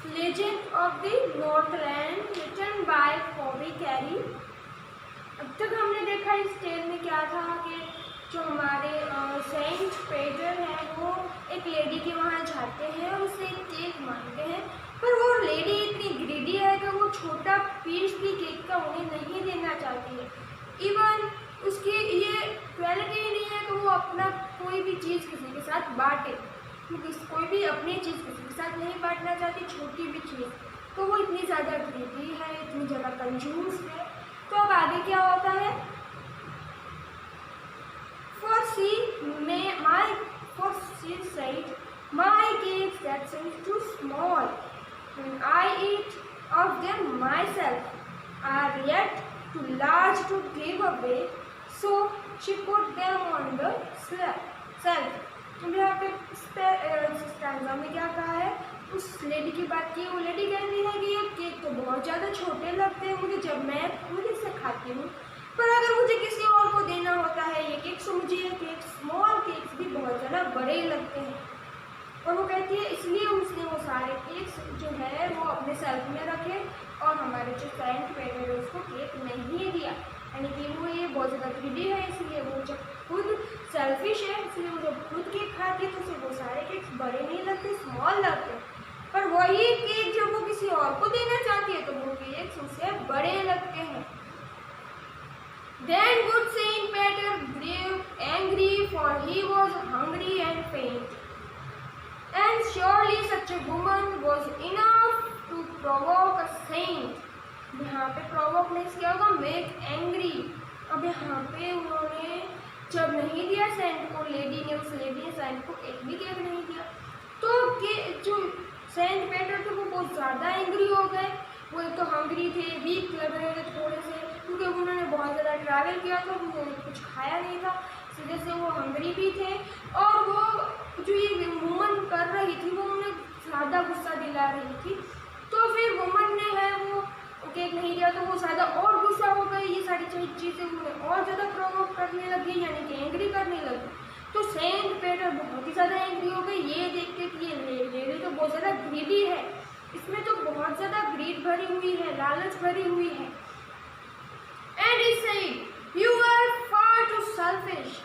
Legend of the Northland written by Bobby Cary. अब तक हमने देखा इस टेल में क्या था कि जो हमारे सेंट पीटर हैं वो एक लेडी के वहाँ जाते हैं और उससे एक केक मांगते हैं, पर वो लेडी इतनी ग्रीडी है कि वो छोटा पीस भी केक का उन्हें नहीं देना चाहती है। इवन उसकी ये क्वालिटी ही नहीं है कि वो अपना कोई भी चीज़ किसी के साथ बांटे, क्योंकि कोई भी अपनी चीज़ किसी के साथ नहीं बांटना चाहती, छोटी भी चीज़। तो वो इतनी ज़्यादा ग्रीडी है, इतनी ज़्यादा कंजूस है। तो अब आगे क्या होता है, for she said, my cakes that seem too small, when I eat of them myself, are yet too large to give away, so she put them on the shelf। यहाँ पे स्टैंजा में क्या कहा है, उस लेडी की बात की। वो लेडी कहती है कि ये केक तो बहुत ज़्यादा छोटे लगते हैं मुझे जब मैं खुद इसे खाती हूँ, पर अगर मुझे किसी और को देना होता है ये केक्स तो मुझे ये केक स्मॉल केक्स भी बहुत ज़्यादा बड़े लगते हैं। और वो कहती है इसलिए उसने वो सारे केक्स जो है वो अपने सेल्फ में रखे और हमारे जो सेंट पीटर है उसको केक नहीं दिया। यानी कि वो ये बहुत ज़्यादा ग्रीडी है, इसलिए वो जब खुद सेल्फिश है, इसलिए वो जब खुद केक खाती है तो उसे वो सारे केक्स बड़े नहीं लगते, स्मॉल लगते। पर वही केक जब वो किसी और को देना चाहती है तो वो केक्स उसे बड़े लगते हैं। Then good Saint Peter grew angry, for he was hungry and faint. And surely such a woman was enough to provoke a saint. यहाँ पे provoke मीन्स क्या होगा, make angry। अब यहाँ पे उन्होंने जब नहीं दिया सेंट को, लेडी ने, उस लेडी ने सेंट को एक भी केक नहीं दिया, तो के जो सेंट पीटर थे वो बहुत ज़्यादा एंग्री हो गए। वो एक तो हंग्री थे, वीक लग रहे थे थोड़े से, क्योंकि उन्होंने बहुत ज़्यादा ट्रैवल किया था, उन्होंने कुछ खाया नहीं था, इस वजह से वो हंग्री भी थे। और वो जो ये वुमन कर रही थी वो उन्हें ज़्यादा गुस्सा दिला रही थी, तो फिर वुमन ने है वो केक नहीं दिया तो वो ज़्यादा और गुस्सा हो गई। ये सारी चीज़ें उन्हें और ज़्यादा प्रोवोक करने लगी, यानी कि एंग्री करने लगी। तो सेंट पीटर बहुत ही ज़्यादा एंग्री हो गई ये देख के कि ये लेडी तो बहुत ज़्यादा ग्रीडी है, इसमें तो बहुत ज़्यादा ग्रीड भरी हुई है, लालच भरी हुई है। And he said, you are far too selfish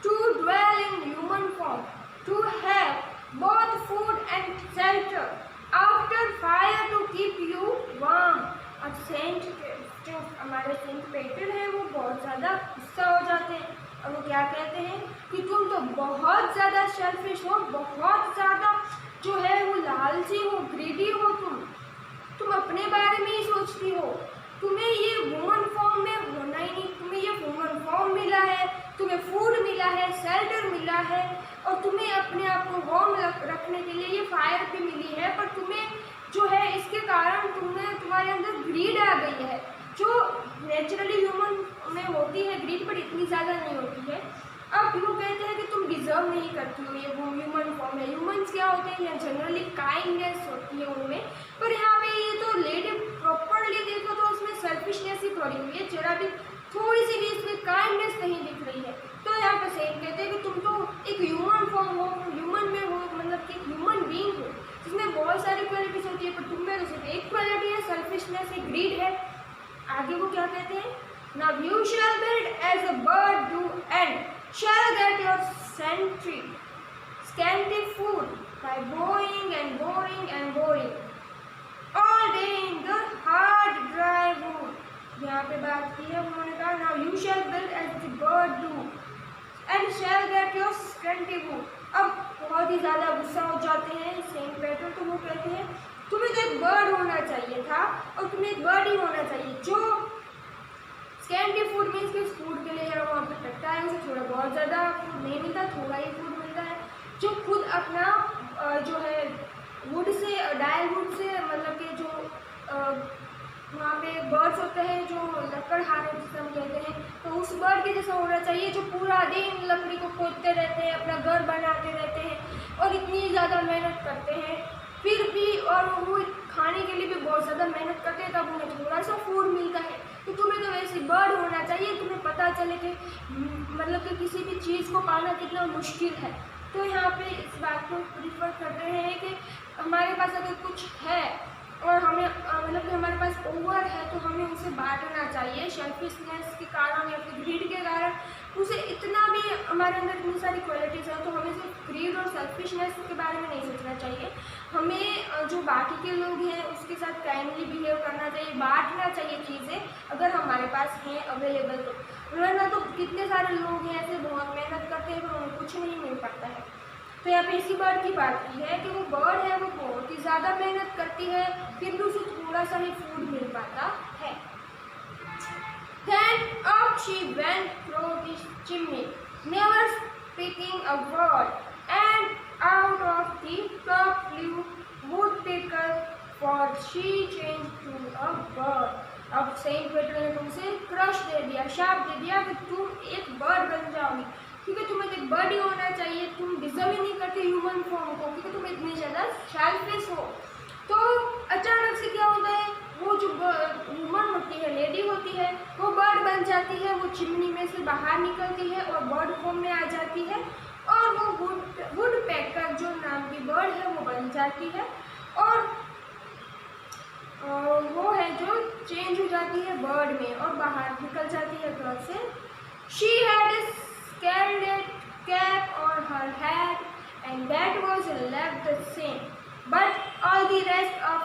to dwell in human form, to have both food and shelter, after fire to keep you warm। अब जो हमारे सेंट पीटर हैं वो बहुत ज़्यादा गुस्सा हो जाते हैं और वो क्या कहते हैं कि तुम तो बहुत ज़्यादा सेल्फिश हो, बहुत ज़्यादा जो है वो लालची हो, ग्रीडी हो, तुम अपने बारे में ही सोचती हो, तुम्हें ये वुमन फॉर्म में होना ही नहीं, तुम्हें ये वुमन फॉर्म मिला है, तुम्हें फूड मिला है, शेल्टर मिला है और तुम्हें अपने आप को वार्म रखने के लिए ये फायर भी मिली है, पर तुम्हें जो है इसके कारण तुम्हारे अंदर ग्रीड आ गई है, जो नेचुरली ह्यूमन में होती है ग्रीड, पर इतनी ज़्यादा नहीं होती है। अब वो कहते हैं कि तुम डिजर्व नहीं करती हो ये वो ह्यूमन फॉर्म है। ह्यूमन्स क्या होते हैं, जनरली काइंडनेस होती है उनमें, पर यहाँ पे ये तो लेडी प्रॉपरली देखो तो उसमें सेल्फिशनेस ही थोड़ी हुई है, जरा भी थोड़ी सी भी इसमें काइंडनेस नहीं दिख रही है। तो यहाँ पे सेम कहते हैं कि तुम तो एक ह्यूमन फॉर्म हो, ह्यूमन में हो, मतलब कि ह्यूमन बीइंग हो जिसमें बहुत सारी क्वालिटीज होती है, पर तुम में तो सिर्फ एक क्वालिटी है, सेल्फिशनेस है, ग्रीड है। आगे वो क्या कहते हैं, Now you shall build as a bird do and shall get your scanty food by boring and boring and boring all day in the hard dry wood। यहाँ पे बात की है उन्होंने कहा Now you shall build as the bird do and shall get your scanty food। अब बहुत ही ज़्यादा गुस्सा हो जाते हैं सेंट पीटर, तो वो कहते हैं तुम्हें तो एक बर्ड होना चाहिए था और तुम्हें एक बर्ड ही होना चाहिए जो स्कैंटी फूड मीन्स कि फूड के लिए यहाँ वहाँ पर टकता है, उसे थोड़ा बहुत ज़्यादा फूड नहीं मिलता, थोड़ा ही फूड मिलता है, जो खुद अपना जो है would say, dial would say, मतलब कि जो वहाँ पे बर्ड्स होते हैं जो लकड़हारे जिसे हम कहते हैं, तो उस बर्ड के जैसा होना चाहिए जो पूरा दिन लकड़ी को खोदते रहते हैं, अपना घर बनाते रहते हैं और इतनी ज़्यादा मेहनत करते हैं फिर भी, और वो खाने के लिए भी बहुत ज़्यादा मेहनत करते हैं, तब उन्हें थोड़ा सा फूड मिलता है। तो तुम्हें तो वैसे बर्ड होना चाहिए, तुम्हें पता चले कि मतलब कि किसी भी चीज़ को पाना कितना मुश्किल है, तो यहाँ पे इस बात को प्रीफर कर रहे हैं कि हमारे पास अगर कुछ है और हमें मतलब कि हमारे पास ओवर है तो हमें उसे बांटना चाहिए। सेल्फिशनेस के कारण या फिर ग्रीड के कारण उसे इतना भी हमारे अंदर इतनी सारी क्वालिटीज़ हैं तो हमें सिर्फ ग्रीड और सेल्फिशनेस के बारे में नहीं सोचना चाहिए। हमें जो बाकी के लोग हैं उसके साथ काइंडली बिहेव करना चाहिए, बांटना चाहिए चीज़ें अगर हमारे पास हैं अवेलेबल तो। वरना तो कितने सारे लोग हैं ऐसे बहुत मेहनत करते हैं पर उन्हें कुछ नहीं मिल पाता है। तो यहाँ पे इसी बर्ड की बात की है कि वो बर्ड है वो बहुत ही ज़्यादा मेहनत करती है फिर भी उसे थोड़ा सा ही फूड मिल पाता है। Then up she went through the chimney, never speaking a word, and out of the top flew woodpecker, for she changed to a bird. अब सेंट पीटर ने तुमसे क्रश दे दिया, शाप दे दिया कि तुम एक बर्ड बन जाओगी, क्योंकि तुम्हें एक बर्ड ही होना चाहिए। तुम डिजर्व ही नहीं करते ह्यूमन फॉर्म को क्योंकि तुम इतनी ज़्यादा सेल्फिश हो। तो अचानक से क्या होता है, वो जो वुमन होती है, लेडी होती है, वो बर्ड बन जाती है, वो चिमनी में से बाहर निकलती है और बर्ड फॉर्म में आ जाती है और वो वुडपेकर जो नाम की बर्ड है वो बन जाती है और वो है जो चेंज हो जाती है बर्ड में और बाहर निकल जाती है घर से। She had a scarlet cap on her head and that was left the same, but all the rest of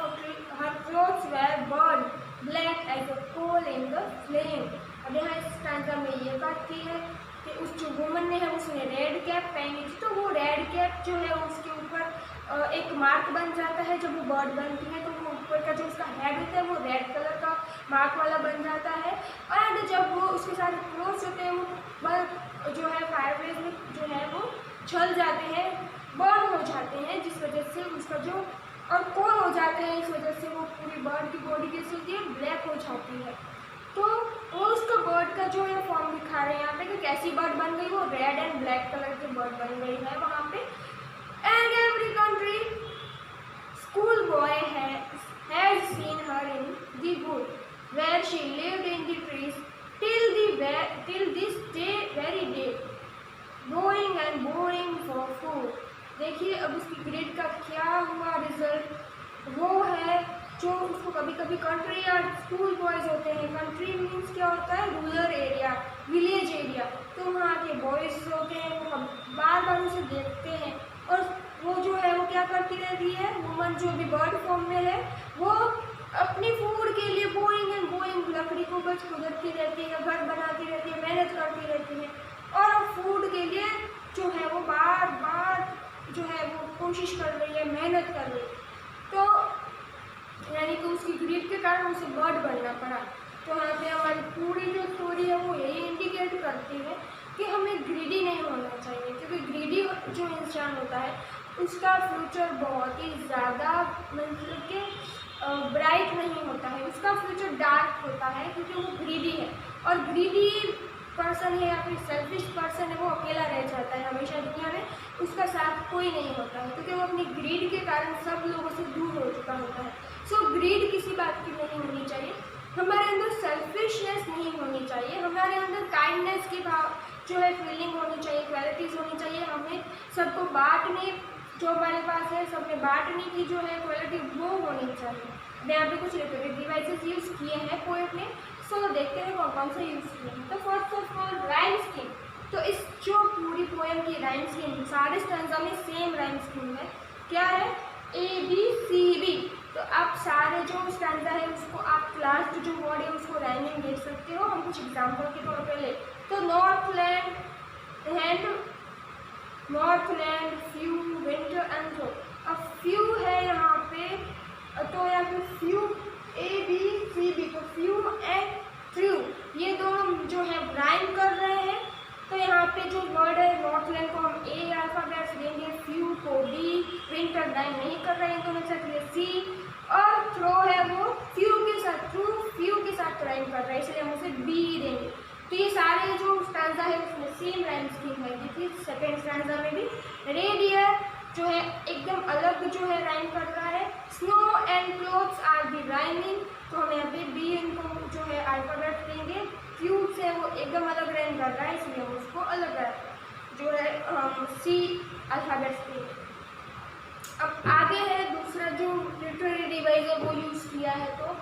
her clothes were burned black as a coal in the flame. अब यहाँ इस स्टैंजा में ये बात की है कि उस जो वुमन ने है उसने रेड कैप पहनी थी, तो वो रेड कैप जो है उसके ऊपर एक मार्क बन जाता है। जब वो बर्ड बनती है तो वो ऊपर का जो उसका हेड होता है वो रेड कलर का मार्क वाला बन जाता है। एंड जब वो उसके सारे क्लोथ्स होते हैं वो जो है फायरप्लेस में जो है वो जल जाते हैं, बर्न हो जाते हैं, जिस वजह से उसका जो और कोल हो जाते हैं, इस वजह से वो पूरी बर्ड की बॉडी कैसी होती है, ब्लैक हो जाती है। तो वो उसका बर्ड का जो है फॉर्म दिखा रहे हैं यहाँ पे कि कैसी बर्ड बन गई, वो रेड एंड ब्लैक कलर की बर्ड बन गई है वहाँ पे। And every country school boy has seen her in the would wear she lived in the trees till this day very day, boring and boring for food. देखिए अब उसकी grade का क्या हुआ रिजल्ट, वो है जो उसको कभी कभी कंट्री या स्कूल बॉयज़ होते हैं। कंट्री मीन्स क्या होता है, रूरल एरिया, विलेज एरिया। तो वहाँ के बॉयज़ होते हैं वो बार बार उसे देखते हैं और वो जो है वो क्या करती रहती है, वुमन जो भी बर्ड फॉर्म में है वो अपनी फूड के लिए बोइंग एंड बोइंग लकड़ी को बच गुजरती रहती है, घर बनाती रहती है, मेहनत करती रहती है और फूड के लिए जो है वो बार बार जो है वो कोशिश कर रही है, मेहनत कर रही है। तो यानी कि उसकी ग्रीड के कारण उसे बर्ड बनना पड़ा। तो यहाँ पे हमारी पूरी जो स्टोरी है वो यही इंडिकेट करती है कि हमें ग्रीडी नहीं होना चाहिए, क्योंकि ग्रीडी जो इंसान होता है उसका फ्यूचर बहुत ही ज़्यादा मतलब कि ब्राइट नहीं होता है, उसका फ्यूचर डार्क होता है क्योंकि वो ग्रीडी है। और ग्रीडी पर्सन है या फिर सेल्फिश पर्सन है वो अकेला रह जाता है हमेशा दुनिया में, उसका साथ कोई नहीं होता है क्योंकि वो अपनी ग्रीड के कारण सब लोगों से दूर हो चुका होता है। सो ग्रीड किसी बात की नहीं होनी चाहिए, हमारे अंदर सेल्फिशनेस नहीं होनी चाहिए, हमारे अंदर काइंडनेस की भाव जो है फीलिंग होनी चाहिए, क्वालिटीज़ होनी चाहिए। हमें सबको बांटने जो हमारे पास है सब में बांटने की जो है क्वालिटी वो होनी चाहिए। मैं यहाँ पे कुछ रिपीटेड डिवाइसेस यूज़ किए हैं पोएट ने, सो देखते हैं कौन कौन से यूज़ किए हैं। तो first of all rhyme scheme. तो इस जो पूरी पोएम की राइम स्कीम सारे स्टैंजा में सेम राइम स्कीम है, क्या है, ABCD। तो आप सारे जो स्टैंजा है उसको आप लास्ट जो वर्ड है उसको राइमिंग देख सकते हो। हम कुछ एग्जाम्पल के तौर पे ले तो Northland, few, winter and through. अब फ्यू है यहाँ पे तो या फिर फ्यू ABCD, तो फ्यू एंड थ्रू ये दोनों जो है राइम कर रहे हैं। तो यहाँ पे जो वर्ड है नॉर्थलैंड को हम A अल्फाबेट से देंगे, फ्यू को B, विंटर राइम नहीं कर रहे हैं दोनों साथ C, और थ्रो है वो फ्यू के साथ थ्रू फ्यू के साथ राइम कर रहे हैं इसलिए हम उसे B देंगे। तो ये सारे जो स्टैंजा है उसमें सेम राइम स्कीम है, क्योंकि सेकेंड स्टैंजा में भी रेडियर जो है एकदम अलग जो है राइम कर रहा है। Snow and clothes are the rhyming, तो हम यहाँ पे B इनको जो है अल्फाबेट देंगे। फ्यू से वो एकदम अलग राइम कर रहा है इसलिए हम उसको अलग जो है C अल्फ़ाबेट्स के। अब आगे है दूसरा जो लिटरेरी डिवाइस है वो यूज़ किया है, तो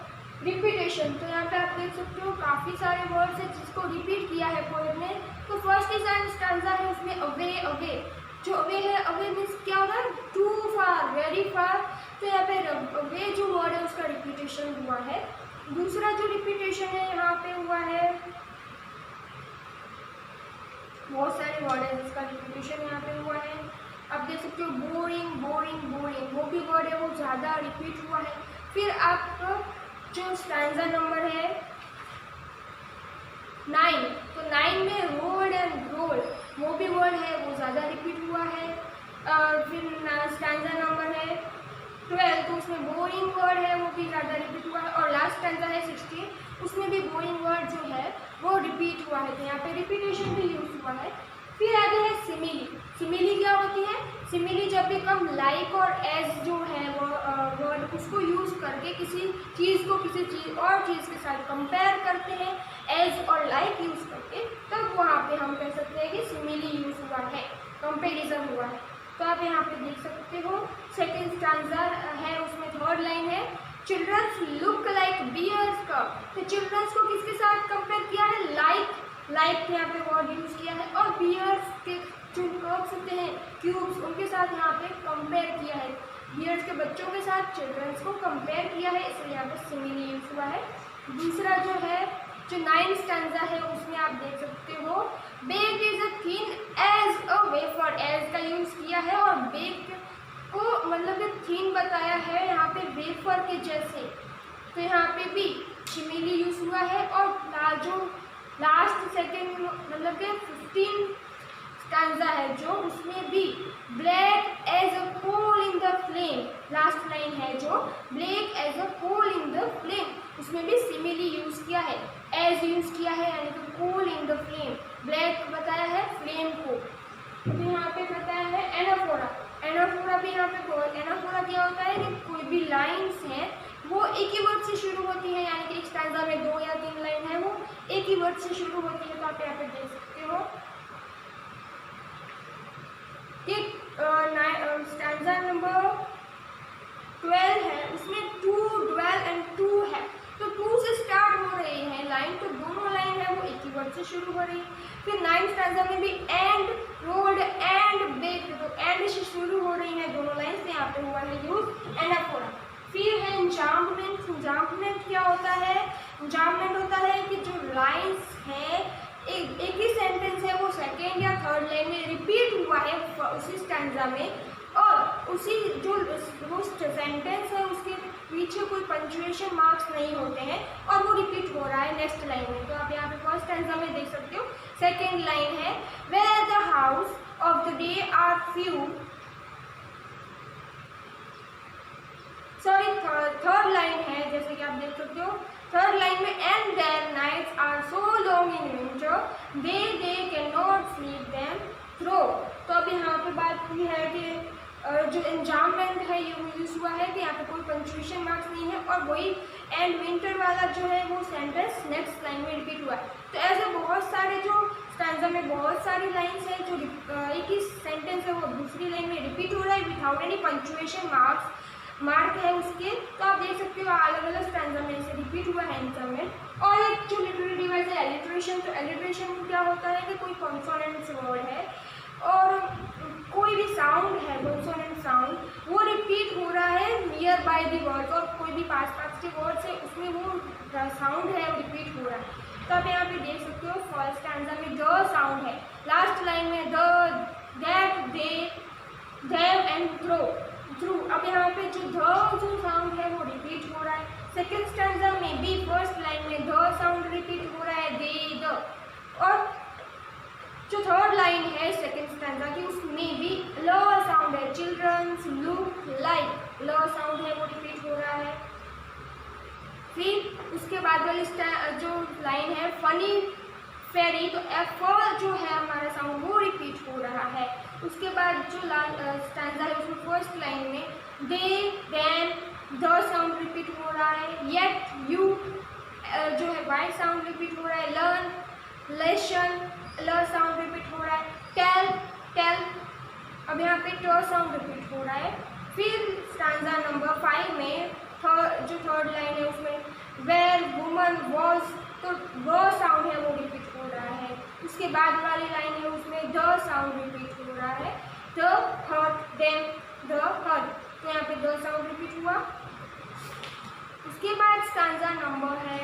रिपीटेशन। तो यहाँ पे आप देख सकते हो काफ़ी सारे वर्ड्स हैं जिसको रिपीट किया है पोएम ने। तो फर्स्ट स्टैंजा है उसमें अवे अवे। जो अवे है, अवे मीन्स क्या होता है, टू फार, वेरी फार। तो यहाँ पे अवे जो वर्ड है उसका रिपीटेशन हुआ है। दूसरा जो रिपीटेशन है यहाँ पे हुआ है, बहुत सारे वर्ड है जिसका रिपीटेशन यहाँ पे हुआ है। आप देख सकते हो बोरिंग बोरिंग बोरिंग, वो भी वर्ड है वो ज़्यादा रिपीट हुआ है। फिर आप जो स्टैंजा नंबर है 9, तो 9 में रोड एंड रोल, वो भी वर्ड है वो ज़्यादा रिपीट हुआ है। फिर स्टैंजा नंबर है 12, तो उसमें बोरिंग वर्ड है वो भी ज़्यादा रिपीट हुआ है। और लास्ट स्टैंजा है 16, उसमें भी बोरिंग वर्ड जो है वो रिपीट हुआ है, तो यहाँ पे रिपीटेशन भी यूज़ हुआ है। फिर आगे है सिमिली। सिमिली क्या होती है, सिमिली जब भी हम लाइक और एज जो है वो वर्ड उसको यूज़ करके किसी चीज़ को किसी चीज़ और चीज़ के साथ कंपेयर करते हैं, एज और लाइक यूज़ करके, तब वहाँ पे हम कह सकते हैं कि सिमिली यूज़ हुआ है, कंपेरिजन हुआ है। तो आप यहाँ पे देख सकते हो सेकेंड स्टैंजा है उसमें थर्ड लाइन है childrens look like bears cub. तो चिल्ड्रंस को किसके साथ कंपेयर किया है, लाइक यहाँ पे वर्ड यूज़ किया है। और बियर्स के जो कप्स होते हैं क्यूब्स, उनके साथ यहाँ पे कंपेयर किया है, बियर्स के बच्चों के साथ चिल्ड्रंस को कंपेयर किया है, इसलिए यहाँ पे सिमिली यूज़ हुआ है। दूसरा जो है जो 9 स्टैंजा है उसमें आप देख सकते हो bake is a thin as a wafer, as का यूज़ किया है और बेक को मतलब थिन बताया है यहाँ पे वेफर के जैसे, तो यहाँ पे भी सिमिली यूज़ हुआ है। और जो लास्ट सेकेंड मतलब के 15 स्टैंजा है जो उसमें भी black as a coal in the flame, last line है जो black as a coal in the flame, उसमें भी सिमिली यूज़ किया है, एज यूज़ किया है यानी कि कोल इन द फ्लेम, ब्लैक बताया है फ्लेम को। तो यहाँ पे बताया है एनाफोरा। एनाफोरा भी यहाँ पे एनाफोरा क्या होता है कि कोई भी लाइन्स हैं वो एक ही वर्ड से शुरू होती है, यानी कि एक स्टैंजा में 2 या 3 लाइन है वो एक ही वर्ड से शुरू होती है। तो आप यहाँ पे देख सकते हो कि स्टैंजा नंबर 12 है उसमें टू, ड्वेल एंड टू है, तो टू से स्टार्ट हो रही है लाइन, तो दोनों लाइन है वो एक ही वर्ड से शुरू हो रही है। फिर 9 स्टैंजा में भी एंड, रोड एंड बेक्ड, तो एंड से शुरू हो रही है दोनों लाइन से, यहाँ पे हुआ है यूज एनाफोरा। फिर है इंजाम्पमेंट। इंजाम्पमेंट क्या होता है, इंजाम्पमेंट होता है कि जो लाइन्स हैं एक ही सेंटेंस है वो सेकेंड या थर्ड लाइन में रिपीट हुआ है उसी स्टैंजा में, और उसी जो सेंटेंस है उसके पीछे कोई पंक्चुएशन मार्क्स नहीं होते हैं और वो रिपीट हो रहा है नेक्स्ट लाइन में। तो आप यहाँ पे फर्स्ट स्टैंजा में देख सकते हो सेकेंड लाइन है where the house of the day are few, sorry third line है जैसे कि आप देख सकते हो थर्ड लाइन में and their nights are so long in winter they can not sleep them through. तो अब यहाँ पे बात की है कि जो इंजाममेंट है ये यूज़ हुआ है कि यहाँ पे कोई पंक्चुएशन मार्क्स नहीं है और वही एंड विंटर वाला जो है वो सेंटेंस नेक्स्ट लाइन में रिपीट हुआ है। तो ऐसे बहुत सारे जो स्टैंजा में बहुत सारी लाइन्स हैं जो एक ही सेंटेंस है वो दूसरी लाइन में रिपीट हो रहा है विदाउट एनी पंक्चुएशन मार्क है उसके। तो आप देख सकते हो अलग अलग स्टैंजा में इसे रिपीट हुआ है इंजाममेंट। और एक जो लिटरेरी डिवाइस है एलिट्रेशन, तो एलिट्रेशन क्या होता है कि कोई कॉन्सोनेंट्स वर्ड है और कोई भी साउंड है कॉन्सोनेंट साउंड वो रिपीट हो रहा है नियर बाय दी वर्ड, और कोई भी पास के वर्ड्स है उसमें वो साउंड है वो रिपीट हो रहा है। तो आप यहाँ पे देख सकते हो फर्स्ट स्टैंजा में द साउंड है, लास्ट लाइन में the, that, they, them and through. अब यहाँ पे जो साउंड है वो रिपीट हो रहा है। सेकेंड स्टैंजा में भी फर्स्ट लाइन में द साउंड रिपीट हो रहा है, दे, द, और जो थर्ड लाइन है सेकेंड स्टैंजा की उसमें भी ल साउंड है, चिल्ड्रंस लुक लाइक, ल साउंड है वो रिपीट हो रहा है। फिर उसके बाद वाली जो लाइन है फनी फेरी, तो एफ जो है हमारा साउंड वो रिपीट हो रहा है। उसके बाद जो स्टैंजा है उसमें फर्स्ट लाइन में दे, देन, द साउंड रिपीट हो रहा है, येट, यू जो है वाई साउंड रिपीट हो रहा है, लर्न, लेसन, ल साउंड रिपीट हो रहा है, टेल, अब यहाँ पे ट साउंड रिपीट हो रहा है। फिर स्टैंजा नंबर 5 में जो थर्ड लाइन है उसमें वेयर वुमन वॉज, तो व साउंड है वो रिपीट हो रहा है। उसके बाद वाली लाइन है उसमें द साउंड रिपीट हो रहा है, the hurt them, the hurt, तो यहाँ पे द साउंड रिपीट हुआ। उसके बाद स्टैंजा नंबर है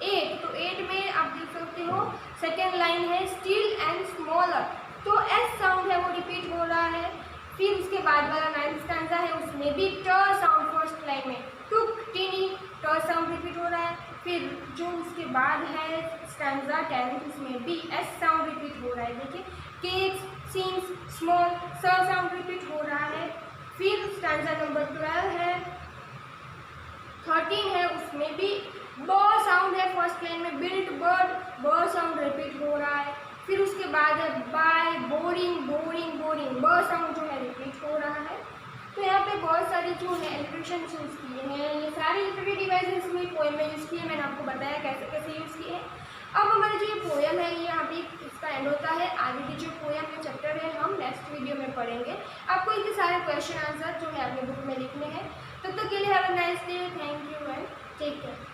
8, तो 8 में आप देख सकते हो सेकेंड लाइन है स्टिल एंड स्मॉलर, तो एस साउंड है वो रिपीट हो रहा है। फिर उसके बाद वाला 9th स्टैंजा है उसमें भी ट साउंड फर्स्ट लाइन में टुक टिनी, ट साउंड रिपीट हो रहा है। फिर जो उसके बाद है स्टैंजा 10 उसमें भी एस साउंड रिपीट हो रहा है। देखिए केक्स सीम्स स्मॉल, स साउंड रिपीट हो रहा है। फिर स्टैंजा नंबर 12 है 13 है उसमें भी ब साउंड है फर्स्ट लाइन में, बिल्ट बर्ड, ब साउंड रिपीट हो रहा है। फिर उसके बाद है बाय, बोरिंग बोरिंग बोरिंग, ब साउंड जो है रिपीट हो रहा है। तो यहाँ पे बहुत सारी जो है एलिट्रेशन यूज़ किए हैं, ये सारे लिटरेरी डिवाइसेस में पोएम में यूज़ किए, मैंने आपको बताया कैसे कैसे यूज़ किए हैं। अब हमारे जो ये पोएम है ये यहाँ पे इसका एंड होता है। आगे की जो पोएम में चैप्टर है हम नेक्स्ट वीडियो में पढ़ेंगे। आपको इनके सारे क्वेश्चन आंसर जो है अपने बुक में लिखने हैं। तब तक के लिए have a nice day, thank you and take care.